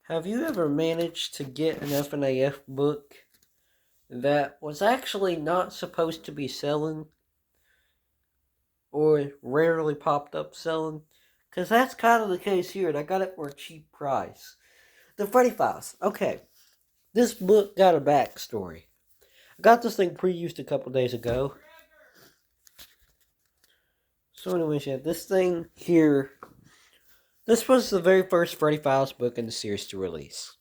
Have you ever managed to get an F&AF book that was actually not supposed to be selling or rarely popped up selling? Because that's kind of the case here, and I got it for a cheap price. The Freddy Files. Okay, this book got a backstory. I got this thing pre-used a couple days ago. So anyways, yeah, this thing here, this was the very first Freddy Files book in the series to release.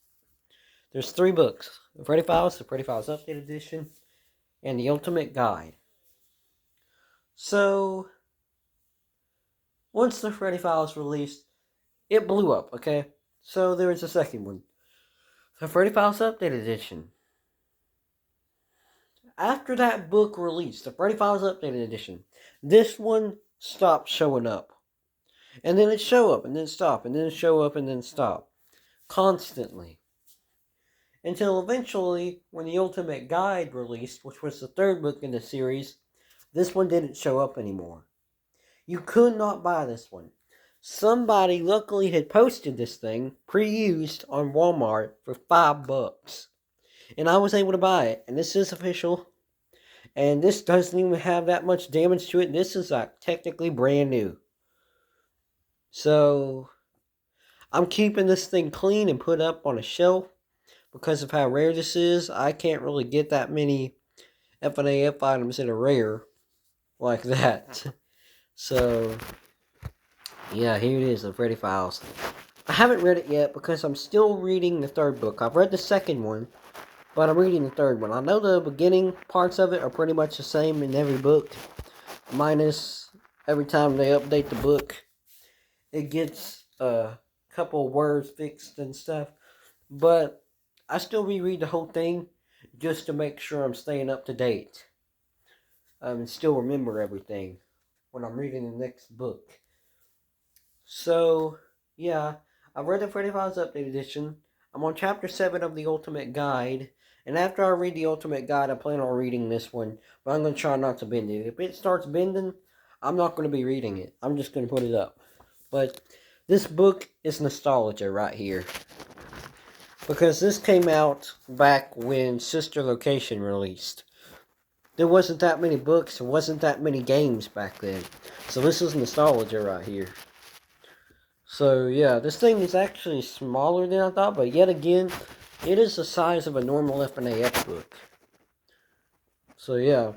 There's 3 books. The Freddy Files Update Edition, and the Ultimate Guide. So, once the Freddy Files released, it blew up, okay? So there was a second one. The Freddy Files Update Edition. After that book released, the Freddy Files Updated Edition, this one stopped showing up. And then it show up, and then stop, and then show up, and then stop. Constantly. Until eventually, when the Ultimate Guide released, which was the 3rd book in the series, this one didn't show up anymore. You could not buy this one. Somebody luckily had posted this thing pre-used on Walmart for $5. And I was able to buy it. And this is official. And this doesn't even have that much damage to it. This is like technically brand new. So I'm keeping this thing clean and put up on a shelf. Because of how rare this is, I can't really get that many F&AF items that are rare like that. So, yeah, here it is, the Freddy Files. I haven't read it yet because I'm still reading the 3rd book. I've read the 2nd one, but I'm reading the 3rd one. I know the beginning parts of it are pretty much the same in every book, minus every time they update the book, it gets a couple words fixed and stuff. But I still reread the whole thing just to make sure I'm staying up to date. And still remember everything when I'm reading the next book. So, yeah, I've read the Freddy Files Update Edition. I'm on Chapter 7 of the Ultimate Guide. And after I read the Ultimate Guide, I plan on reading this one. But I'm going to try not to bend it. If it starts bending, I'm not going to be reading it. I'm just going to put it up. But this book is nostalgia right here. Because this came out back when Sister Location released. There wasn't that many books, there wasn't that many games back then. So this is nostalgia right here. So yeah, this thing is actually smaller than I thought, but yet again, it is the size of a normal F&AF book. So yeah,